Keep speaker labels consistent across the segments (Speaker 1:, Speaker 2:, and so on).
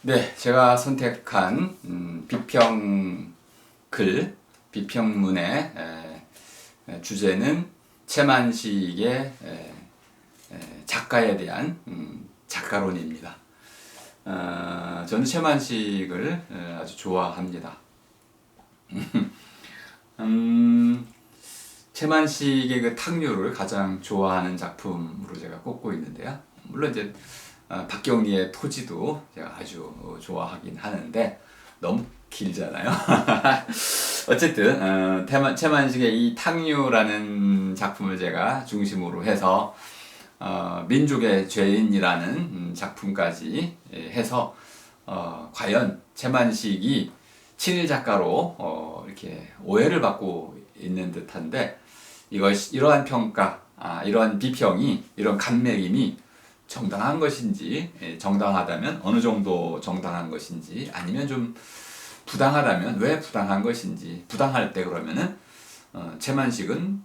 Speaker 1: 네, 제가 선택한 비평문의 주제는 채만식의 작가에 대한 작가론입니다. 저는 채만식을 아주 좋아합니다. 채만식의 그 탁류를 가장 좋아하는 작품으로 제가 꼽고 있는데요. 물론 이제 박경리의 토지도 제가 아주 좋아하긴 하는데 너무 길잖아요. 어쨌든 채만식의 이 탁류라는 작품을 제가 중심으로 해서 민족의 죄인이라는 작품까지 해서 과연 채만식이 친일 작가로 이렇게 오해를 받고 있는 듯한데 이러한 평가, 이러한 비평이, 이런 감매김이 정당한 것인지, 정당하다면 어느 정도 정당한 것인지, 아니면 좀 부당하다면 왜 부당한 것인지, 부당할 때 그러면은 채만식은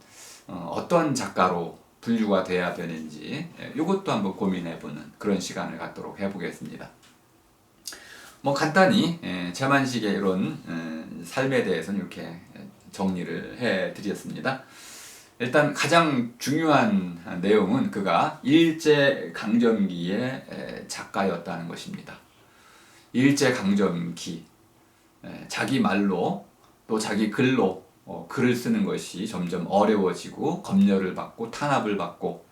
Speaker 1: 어떤 작가로 분류가 돼야 되는지 이것도 한번 고민해보는 그런 시간을 갖도록 해보겠습니다. 뭐 간단히 채만식의 이런 삶에 대해서는 이렇게 정리를 해드렸습니다. 일단 가장 중요한 내용은 그가 일제강점기의 작가였다는 것입니다. 일제강점기, 자기 말로 또 자기 글로 글을 쓰는 것이 점점 어려워지고 검열을 받고 탄압을 받고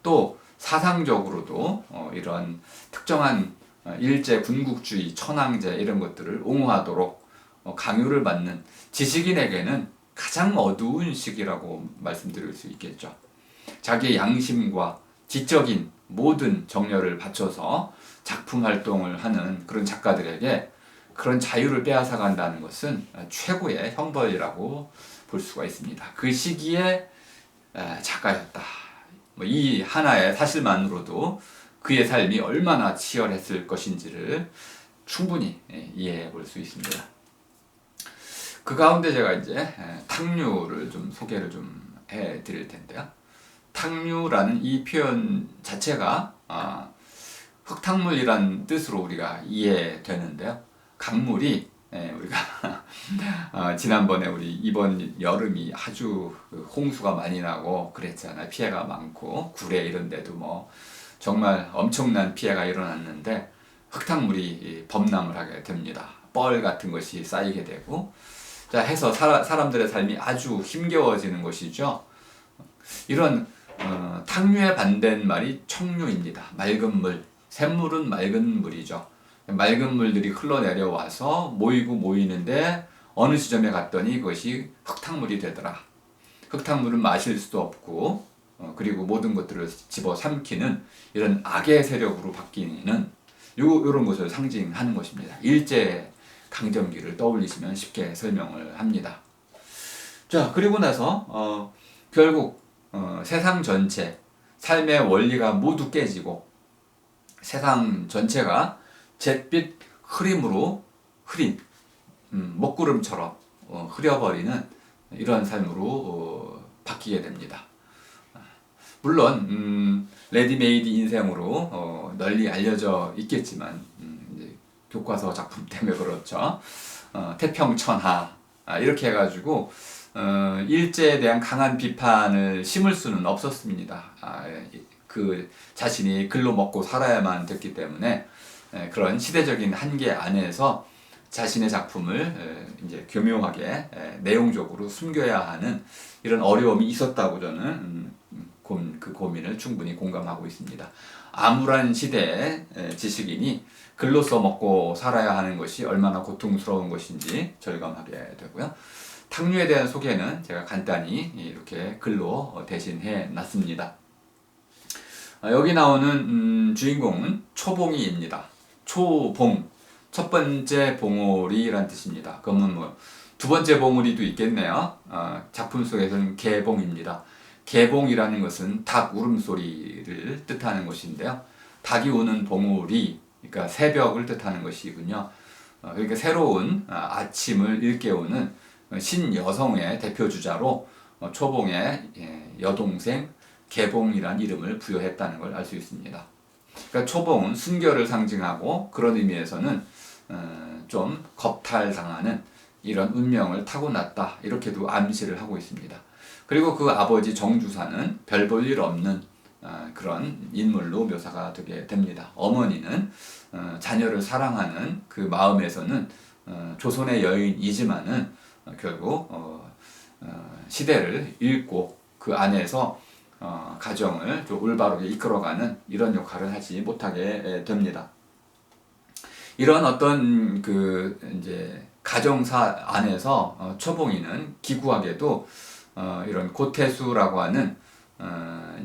Speaker 1: 또 사상적으로도 이런 특정한 일제 군국주의, 천황제 이런 것들을 옹호하도록 강요를 받는 지식인에게는 가장 어두운 시기라고 말씀드릴 수 있겠죠. 자기의 양심과 지적인 모든 정열을 바쳐서 작품 활동을 하는 그런 작가들에게 그런 자유를 빼앗아간다는 것은 최고의 형벌이라고 볼 수가 있습니다. 그 시기에 작가였다. 이 하나의 사실만으로도 그의 삶이 얼마나 치열했을 것인지를 충분히 이해해 볼 수 있습니다. 그 가운데 제가 이제 탁류를 좀 소개를 좀 해 드릴 텐데요. 탁류라는 이 표현 자체가 흙탕물이란 뜻으로 우리가 이해되는데요. 강물이 우리가 지난번에 우리 이번 여름이 아주 홍수가 많이 나고 그랬잖아요. 피해가 많고 구례 이런 데도 뭐 정말 엄청난 피해가 일어났는데 흙탕물이 범람을 하게 됩니다. 뻘 같은 것이 쌓이게 되고 자 해서 사람들의 삶이 아주 힘겨워지는 것이죠. 이런 탁류의 반대말이 청류입니다. 맑은 물, 샘물은 맑은 물이죠. 맑은 물들이 흘러내려와서 모이는데 어느 지점에 갔더니 그것이 흙탕물이 되더라. 흙탕물은 마실 수도 없고 그리고 모든 것들을 집어삼키는 이런 악의 세력으로 바뀌는 이런 것을 상징하는 것입니다. 일제 강점기를 떠올리시면 쉽게 설명을 합니다. 자, 그리고 나서 결국 세상 전체, 삶의 원리가 모두 깨지고 세상 전체가 잿빛 흐림으로 흐린 먹구름처럼 흐려버리는 이러한 삶으로 바뀌게 됩니다. 물론 레디메이드 인생으로 널리 알려져 있겠지만 이제 교과서 작품 때문에 그렇죠. 태평천하 이렇게 해가지고 일제에 대한 강한 비판을 심을 수는 없었습니다. 그 자신이 글로 먹고 살아야만 됐기 때문에 그런 시대적인 한계 안에서 자신의 작품을 이제 교묘하게 내용적으로 숨겨야 하는 이런 어려움이 있었다고 저는 그 고민을 충분히 공감하고 있습니다. 암울한 시대의 지식인이 글로써 먹고 살아야 하는 것이 얼마나 고통스러운 것인지 절감하게 되고요. 탁류에 대한 소개는 제가 간단히 이렇게 글로 대신해 놨습니다. 여기 나오는 주인공은 초봉이입니다. 초봉, 첫 번째 봉오리란 뜻입니다. 그러면 뭐 두 번째 봉오리도 있겠네요. 작품 속에서는 개봉입니다. 개봉이라는 것은 닭 울음소리를 뜻하는 것인데요. 닭이 우는 봉오리, 그러니까 새벽을 뜻하는 것이군요. 그러니까 새로운 아침을 일깨우는 신여성의 대표주자로 초봉의 여동생 개봉이라는 이름을 부여했다는 걸 알 수 있습니다. 그러니까 초봉은 순결을 상징하고 그런 의미에서는 좀 겁탈당하는 이런 운명을 타고났다 이렇게도 암시를 하고 있습니다. 그리고 그 아버지 정주사는 별 볼 일 없는 그런 인물로 묘사가 되게 됩니다. 어머니는 자녀를 사랑하는 그 마음에서는 조선의 여인이지만은 결국 시대를 읽고 그 안에서 가정을 좀 올바르게 이끌어가는 이런 역할을 하지 못하게 됩니다. 이런 어떤 그 이제 가정사 안에서 초봉이는 기구하게도 이런 고태수라고 하는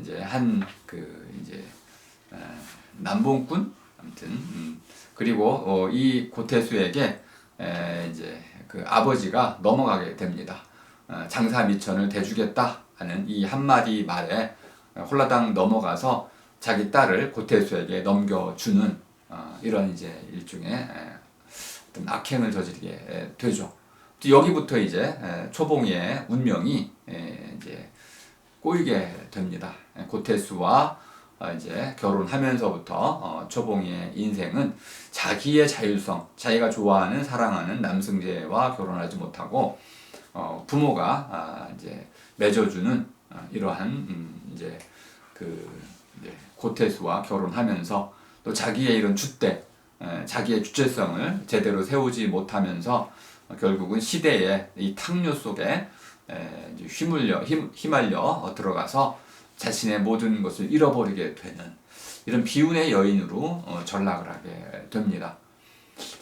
Speaker 1: 이제 한 그 이제 남봉꾼 아무튼 그리고 이 고태수에게 이제 그 아버지가 넘어가게 됩니다. 장사 미천을 대주겠다 하는 이 한마디 말에 홀라당 넘어가서 자기 딸을 고태수에게 넘겨주는 이런 이제 일종의 어떤 악행을 저지르게 되죠. 여기부터 이제 초봉이의 운명이 이제 꼬이게 됩니다. 고태수와 이제 결혼하면서부터 초봉이의 인생은 자기의 자율성, 자기가 좋아하는 사랑하는 남승재와 결혼하지 못하고 부모가 이제 맺어주는 이러한 이제 그 이제 고태수와 결혼하면서 또 자기의 이런 주대, 자기의 주체성을 제대로 세우지 못하면서 결국은 시대의 이 탕류 속에 휘말려 들어가서 자신의 모든 것을 잃어버리게 되는 이런 비운의 여인으로 전락을 하게 됩니다.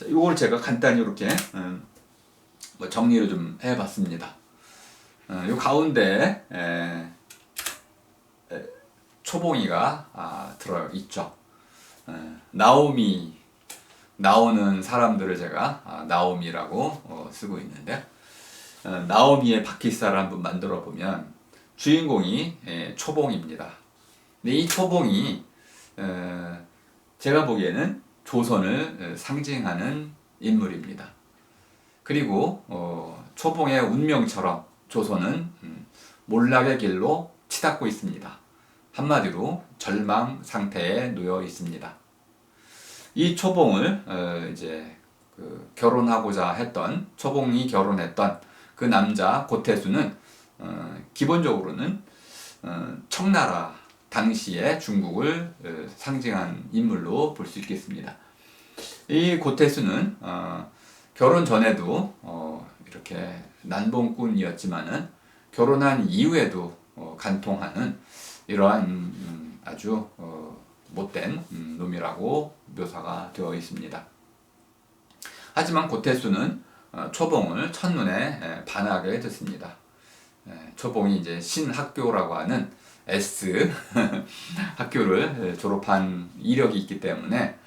Speaker 1: 이걸 제가 간단히 이렇게 정리를 좀 해봤습니다. 요 가운데 초봉이가 들어있죠. 나오미, 나오는 사람들을 제가 나오미라고 쓰고 있는데 나오미의 바퀴살을 한번 만들어 보면 주인공이 초봉입니다. 근데 이 초봉이 제가 보기에는 조선을 상징하는 인물입니다. 그리고 초봉의 운명처럼 조선은 몰락의 길로 치닫고 있습니다. 한마디로 절망 상태에 놓여 있습니다. 이 초봉을 이제 결혼하고자 했던 초봉이 결혼했던 그 남자 고태수는 기본적으로는 청나라 당시의 중국을 상징한 인물로 볼 수 있겠습니다. 이 고태수는 결혼 전에도 이렇게 난봉꾼이었지만은 결혼한 이후에도 간통하는 이러한 아주 못된 놈이라고 묘사가 되어 있습니다. 하지만 고태수는 초봉을 첫눈에 반하게 됐습니다. 초봉이 이제 신학교라고 하는 S 학교를 졸업한 이력이 있기 때문에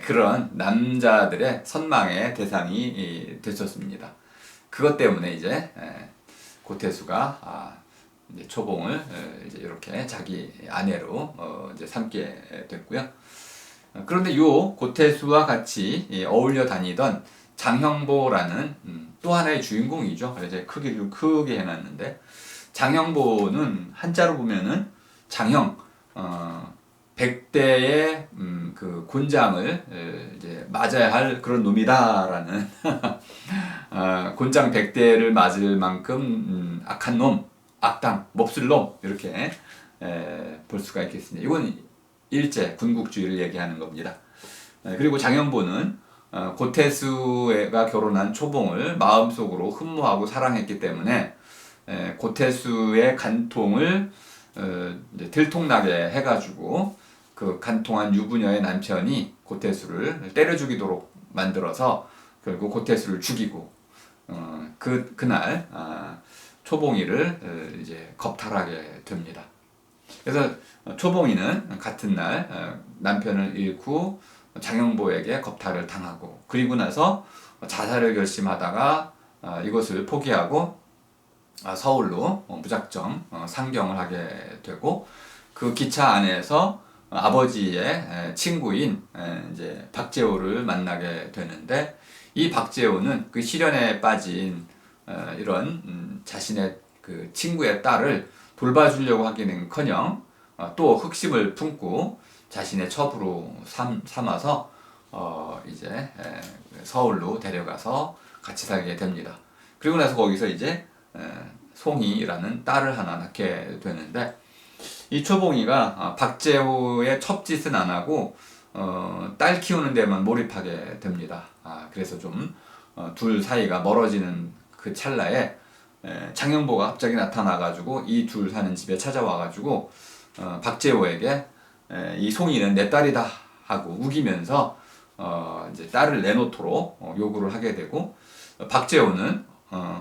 Speaker 1: 그런 남자들의 선망의 대상이 됐었습니다. 그것 때문에 이제 고태수가 이제 초봉을 이제 이렇게 자기 아내로 이제 삼게 됐고요. 그런데 요 고태수와 같이 어울려 다니던 장형보라는 또 하나의 주인공이죠. 그래서 크게 좀 크게 해놨는데 장형보는 한자로 보면은 장형 백대의 그 곤장을 이제 맞아야 할 그런 놈이다라는 곤장 백대를 맞을 만큼 악한 놈, 악당, 몹쓸 놈 이렇게 볼 수가 있겠습니다. 이건 일제 군국주의를 얘기하는 겁니다. 그리고 장형보는 고태수가 결혼한 초봉을 마음속으로 흠모하고 사랑했기 때문에 고태수의 간통을 이제 들통나게 해가지고 그 간통한 유부녀의 남편이 고태수를 때려 죽이도록 만들어서 결국 고태수를 죽이고 그날 초봉이를 이제 겁탈하게 됩니다. 그래서 초봉이는 같은 날 남편을 잃고 장형보에게 겁탈을 당하고 그리고 나서 자살을 결심하다가 이것을 포기하고 서울로 무작정 상경을 하게 되고 그 기차 안에서 아버지의 친구인 이제 박재호를 만나게 되는데 이 박재호는 그 시련에 빠진 이런 자신의 그 친구의 딸을 돌봐주려고 하기는커녕 또 흑심을 품고 자신의 첩으로 삼아서 이제 서울로 데려가서 같이 살게 됩니다. 그리고 나서 거기서 이제 송이라는 딸을 하나 낳게 되는데, 이 초봉이가 박재호의 첩짓은 안 하고 딸 키우는 데만 몰입하게 됩니다. 그래서 좀 둘 사이가 멀어지는 그 찰나에 장영보가 갑자기 나타나가지고 이 둘 사는 집에 찾아와가지고 박재호에게 이 송이는 내 딸이다 하고 우기면서 이제 딸을 내놓도록 요구를 하게 되고, 박재호는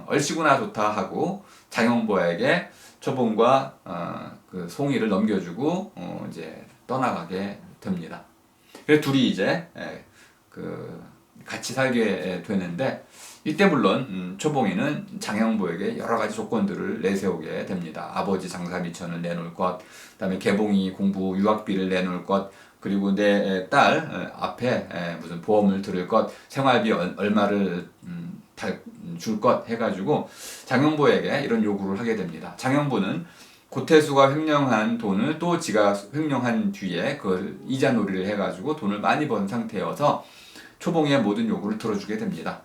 Speaker 1: 얼씨구나 좋다 하고 장영보에게 초봉과 그 송이를 넘겨주고 이제 떠나가게 됩니다. 그래서 둘이 이제 같이 살게 되는데, 이때 물론 초봉이는 장영보에게 여러 가지 조건들을 내세우게 됩니다. 아버지 장사미천을 내놓을 것, 그다음에 개봉이 공부 유학비를 내놓을 것, 그리고 내 딸 앞에 무슨 보험을 들을 것, 생활비 얼마를 줄 것 해가지고 장영보에게 이런 요구를 하게 됩니다. 장영보는 고태수가 횡령한 돈을 또 지가 횡령한 뒤에 그걸 이자놀이를 해가지고 돈을 많이 번 상태여서 초봉이의 모든 요구를 들어주게 됩니다.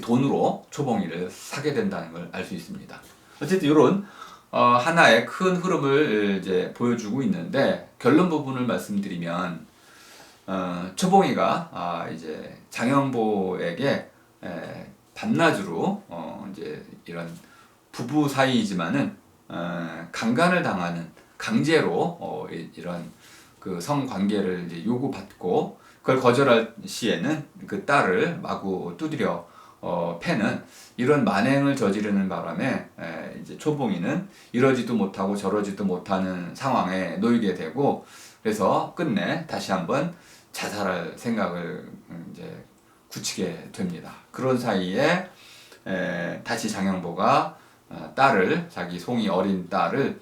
Speaker 1: 돈으로 초봉이를 사게 된다는 걸 알 수 있습니다. 어쨌든 이런 하나의 큰 흐름을 이제 보여주고 있는데, 결론 부분을 말씀드리면 초봉이가 이제 장영보에게 밤낮으로 이제 이런 부부 사이이지만은 강간을 당하는, 강제로 이런 그 성관계를 이제 요구받고 그걸 거절할 시에는 그 딸을 마구 두드려 패는 이런 만행을 저지르는 바람에 이제 초봉이는 이러지도 못하고 저러지도 못하는 상황에 놓이게 되고, 그래서 끝내 다시 한번 자살할 생각을 이제 굳히게 됩니다. 그런 사이에 다시 장영보가 딸을, 자기 송이 어린 딸을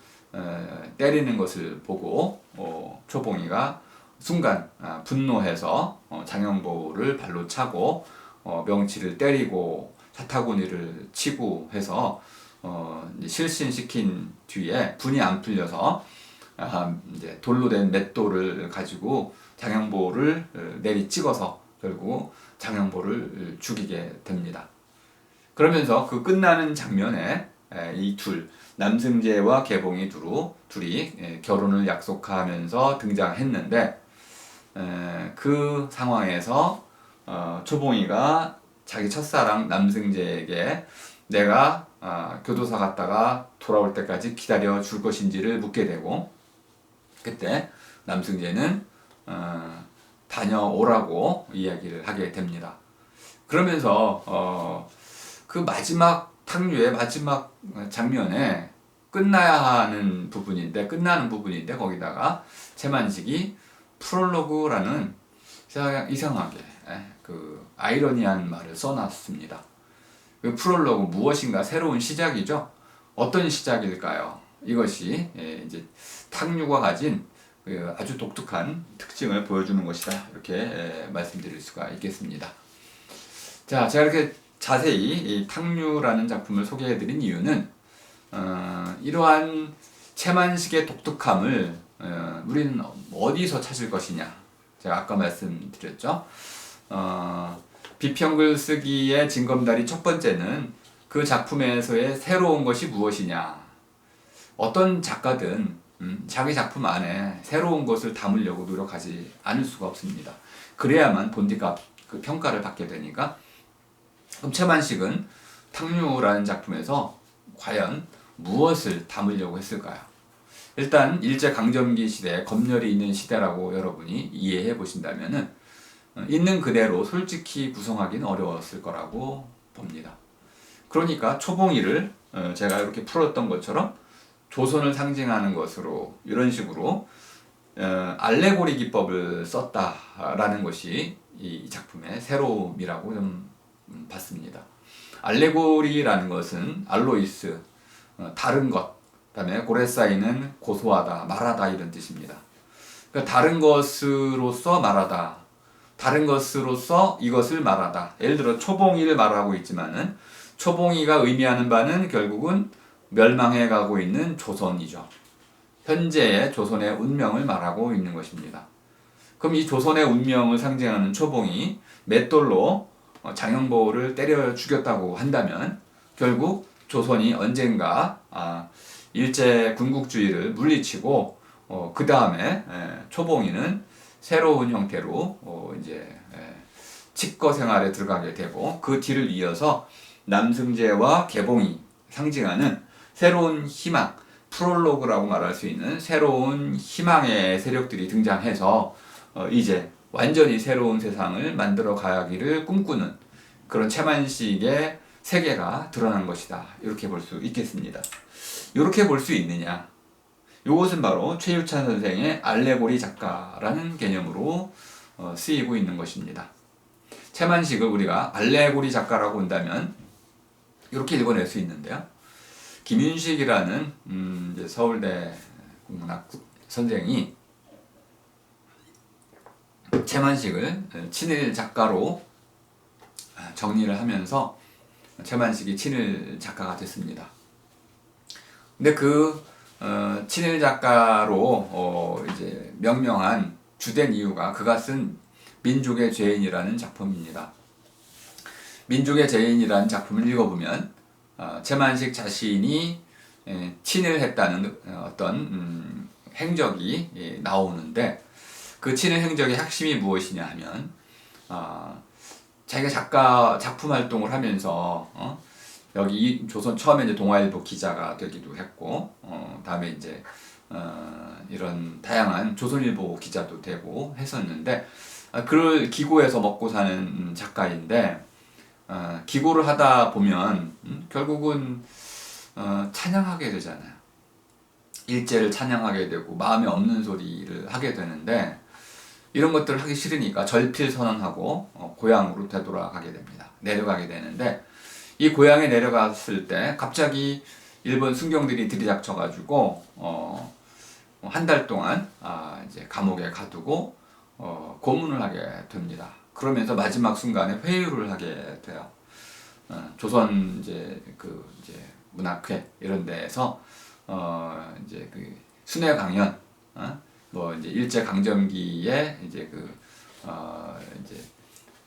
Speaker 1: 때리는 것을 보고 초봉이가 순간 분노해서 장영보를 발로 차고 명치를 때리고 사타구니를 치고 해서 실신시킨 뒤에 분이 안 풀려서 이제 돌로 된 맷돌을 가지고 장영보를 내리 찍어서 결국 장영보를 죽이게 됩니다. 그러면서 그 끝나는 장면에 이 남승재와 개봉이 둘이 결혼을 약속하면서 등장했는데, 그 상황에서 초봉이가 자기 첫사랑 남승재에게 내가 교도소 갔다가 돌아올 때까지 기다려 줄 것인지를 묻게 되고, 그때 남승재는 다녀오라고 이야기를 하게 됩니다. 그러면서 그 마지막 탕류의 마지막 장면에 끝나는 부분인데 거기다가 최만식이 프롤로그라는 이상하게 그 아이러니한 말을 써놨습니다. 그 프롤로그 무엇인가 새로운 시작이죠. 어떤 시작일까요? 이것이 이제 탕류가 가진 아주 독특한 특징을 보여주는 것이다, 이렇게 말씀드릴 수가 있겠습니다. 자, 제가 이렇게 자세히 이 탕류라는 작품을 소개해드린 이유는 이러한 최만식의 독특함을 우리는 어디서 찾을 것이냐. 제가 아까 말씀드렸죠. 비평글 쓰기의 징검다리 첫 번째는 그 작품에서의 새로운 것이 무엇이냐. 어떤 작가든 자기 작품 안에 새로운 것을 담으려고 노력하지 않을 수가 없습니다. 그래야만 본디가 그 평가를 받게 되니까. 그럼 최만식은 탕류라는 작품에서 과연 무엇을 담으려고 했을까요? 일단 일제강점기 시대, 검열이 있는 시대라고 여러분이 이해해 보신다면은 있는 그대로 솔직히 구성하기는 어려웠을 거라고 봅니다. 그러니까 초봉이를 제가 이렇게 풀었던 것처럼 조선을 상징하는 것으로 이런 식으로 알레고리 기법을 썼다라는 것이 이 작품의 새로움이라고 좀 봤습니다. 알레고리라는 것은 알로이스, 다른 것, 그다음에 고레사이는 고소하다, 말하다 이런 뜻입니다. 그러니까 다른 것으로서 말하다, 다른 것으로서 이것을 말하다. 예를 들어 초봉이를 말하고 있지만은 초봉이가 의미하는 바는 결국은 멸망해 가고 있는 조선이죠. 현재의 조선의 운명을 말하고 있는 것입니다. 그럼 이 조선의 운명을 상징하는 초봉이 맷돌로 장영보를 때려 죽였다고 한다면 결국 조선이 언젠가 일제 군국주의를 물리치고 그 다음에 초봉이는 새로운 형태로 이제 칩거 생활에 들어가게 되고 그 뒤를 이어서 남승재와 개봉이 상징하는 새로운 희망, 프롤로그라고 말할 수 있는 새로운 희망의 세력들이 등장해서 이제 완전히 새로운 세상을 만들어 가기를 꿈꾸는 그런 채만식의 세계가 드러난 것이다. 이렇게 볼 수 있겠습니다. 이렇게 볼 수 있느냐? 이것은 바로 최유찬 선생의 알레고리 작가라는 개념으로 쓰이고 있는 것입니다. 채만식을 우리가 알레고리 작가라고 한다면 이렇게 읽어낼 수 있는데요. 김윤식이라는 이제 서울대 국문학 선생이 채만식을 친일 작가로 정리를 하면서 채만식이 친일 작가가 됐습니다. 근데 그 친일 작가로 이제 명명한 주된 이유가 그가 쓴 민족의 죄인이라는 작품입니다. 민족의 죄인이라는 작품을 읽어보면 채만식 자신이 친일했다는 어떤 행적이 나오는데 그 친일 행적의 핵심이 무엇이냐 하면 자기가 작품 활동을 하면서 여기 조선 처음에 이제 동아일보 기자가 되기도 했고 다음에 이제 이런 다양한 조선일보 기자도 되고 했었는데 그를 기고해서 먹고 사는 작가인데 기고를 하다 보면 결국은 찬양하게 되잖아요. 일제를 찬양하게 되고 마음에 없는 소리를 하게 되는데 이런 것들을 하기 싫으니까 절필선언하고 고향으로 되돌아가게 됩니다. 내려가게 되는데 이 고향에 내려갔을 때 갑자기 일본 순경들이 들이닥쳐가지고 한 달 동안 이제 감옥에 가두고 고문을 하게 됩니다. 그러면서 마지막 순간에 회유를 하게 돼요. 조선 이제 문학회 이런 데에서 이제 그 순회 강연 뭐 이제 일제 강점기에 이제 이제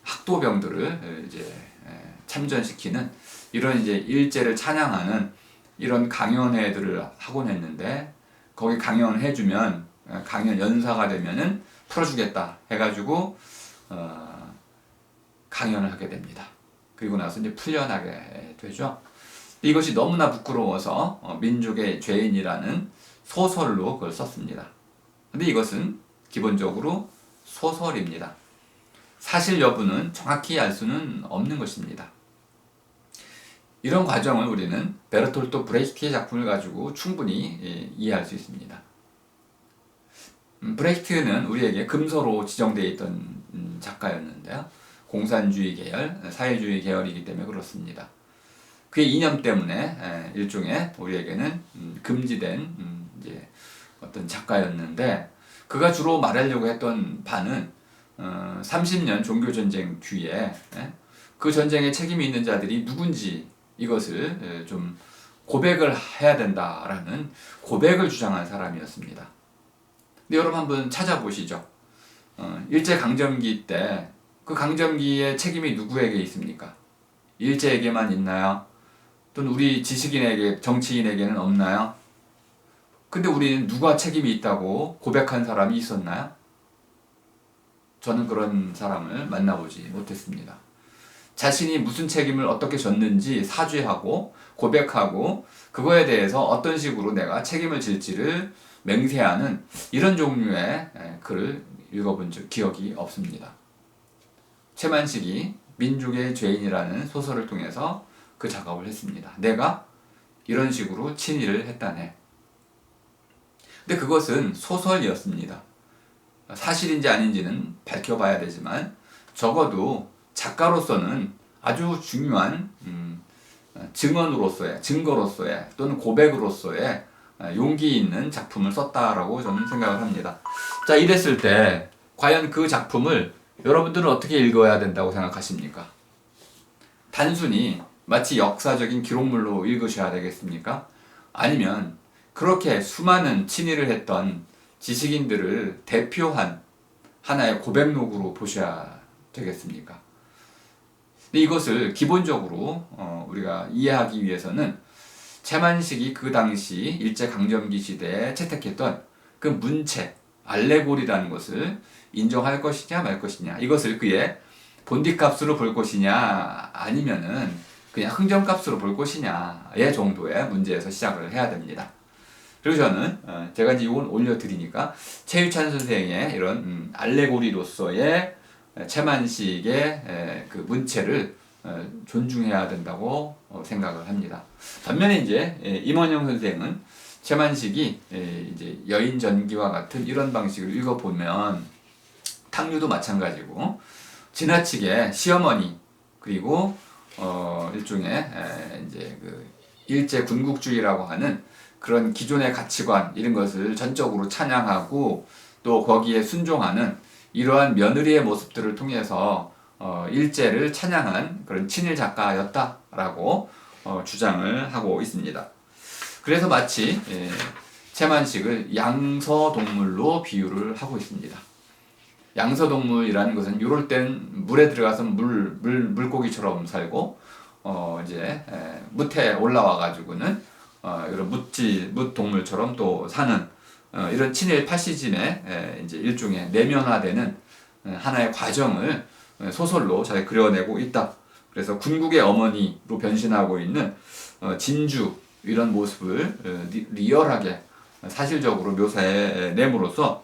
Speaker 1: 학도병들을 이제 참전시키는 이런 이제 일제를 찬양하는 이런 강연회들을 하곤 했는데 거기 강연해주면 강연 연사가 되면은 풀어주겠다 해가지고 강연을 하게 됩니다. 그리고 나서 이제 풀려나게 되죠. 이것이 너무나 부끄러워서 민족의 죄인이라는 소설로 그걸 썼습니다. 근데 이것은 기본적으로 소설입니다. 사실 여부는 정확히 알 수는 없는 것입니다. 이런 과정을 우리는 베르톨토 브레히트의 작품을 가지고 충분히 이해할 수 있습니다. 브레히트는 우리에게 금서로 지정되어 있던 작가였는데요. 공산주의 계열, 사회주의 계열이기 때문에 그렇습니다. 그의 이념 때문에 일종의 우리에게는 금지된 이제 어떤 작가였는데 그가 주로 말하려고 했던 바는 30년 종교전쟁 뒤에 그 전쟁에 책임이 있는 자들이 누군지 이것을 좀 고백을 해야 된다라는 고백을 주장한 사람이었습니다. 근데 여러분 한번 찾아보시죠. 일제강점기 때 그 강점기의 책임이 누구에게 있습니까? 일제에게만 있나요? 또는 우리 지식인에게, 정치인에게는 없나요? 근데 우리는 누가 책임이 있다고 고백한 사람이 있었나요? 저는 그런 사람을 만나보지 못했습니다. 자신이 무슨 책임을 어떻게 졌는지 사죄하고 고백하고 그거에 대해서 어떤 식으로 내가 책임을 질지를 맹세하는 이런 종류의 글을 읽어본 기억이 없습니다. 채만식이 민족의 죄인이라는 소설을 통해서 그 작업을 했습니다. 내가 이런 식으로 친일을 했다네. 근데 그것은 소설이었습니다. 사실인지 아닌지는 밝혀봐야 되지만 적어도 작가로서는 아주 중요한 증언으로서의, 증거로서의 또는 고백으로서의 용기 있는 작품을 썼다라고 저는 생각을 합니다. 자, 이랬을 때 과연 그 작품을 여러분들은 어떻게 읽어야 된다고 생각하십니까? 단순히 마치 역사적인 기록물로 읽으셔야 되겠습니까? 아니면 그렇게 수많은 친일을 했던 지식인들을 대표한 하나의 고백록으로 보셔야 되겠습니까? 근데 이것을 기본적으로 우리가 이해하기 위해서는 채만식이 그 당시 일제강점기 시대에 채택했던 그 문체, 알레고리라는 것을 인정할 것이냐 말 것이냐, 이것을 그의 본디값으로 볼 것이냐 아니면은 그냥 흥정값으로 볼 것이냐의 정도의 문제에서 시작을 해야 됩니다. 그리고 저는 제가 이제 이건 올려드리니까 최유찬 선생의 이런 알레고리로서의 채만식의 그 문체를 존중해야 된다고 생각을 합니다. 반면에 이제 임원영 선생은 채만식이 이제 여인전기와 같은 이런 방식을 읽어보면 탕류도 마찬가지고 지나치게 시어머니 그리고 일종의 이제 그 일제 군국주의라고 하는 그런 기존의 가치관 이런 것을 전적으로 찬양하고 또 거기에 순종하는 이러한 며느리의 모습들을 통해서 일제를 찬양한 그런 친일 작가였다라고 주장을 하고 있습니다. 그래서 마치 채만식을 양서동물로 비유를 하고 있습니다. 양서동물이라는 것은 이럴 땐 물에 들어가서 물고기처럼 살고 이제 뭇에 올라와 가지고는 이런 뭇동물처럼 또 사는 이런 친일 파시즘의 이제 일종의 내면화되는 하나의 과정을 소설로 잘 그려내고 있다. 그래서 군국의 어머니로 변신하고 있는 진주 이런 모습을 리얼하게 사실적으로 묘사해냄으로써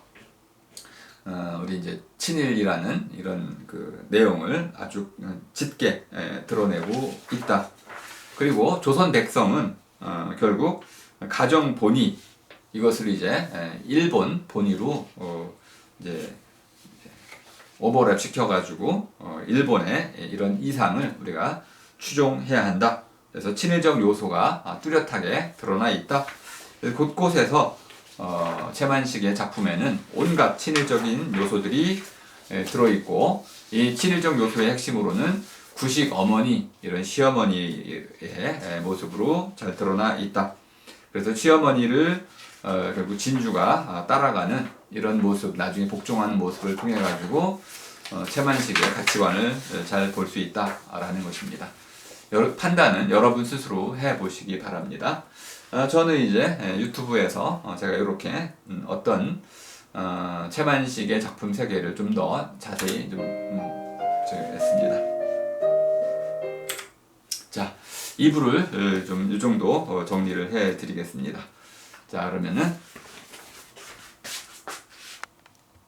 Speaker 1: 우리 이제 친일이라는 이런 그 내용을 아주 짙게 드러내고 있다. 그리고 조선 백성은 결국 가정 본위 이것을 이제 일본 본위로 이제 오버랩 시켜가지고 일본의 이런 이상을 우리가 추종해야 한다. 그래서 친일적 요소가 뚜렷하게 드러나 있다. 곳곳에서 채만식의 작품에는 온갖 친일적인 요소들이 들어있고 이 친일적 요소의 핵심으로는 구식 어머니 이런 시어머니의 모습으로 잘 드러나 있다. 그래서 시어머니를 결국 진주가 따라가는 이런 모습, 나중에 복종하는 모습을 통해 가지고 채만식의 가치관을 잘 볼 수 있다라는 것입니다. 판단은 여러분 스스로 해보시기 바랍니다. 저는 이제 유튜브에서 제가 이렇게 어떤 채만식의 작품 세계를 좀 더 자세히 좀 했습니다. 자, 2부를 좀 이 정도 정리를 해드리겠습니다. 자, 그러면은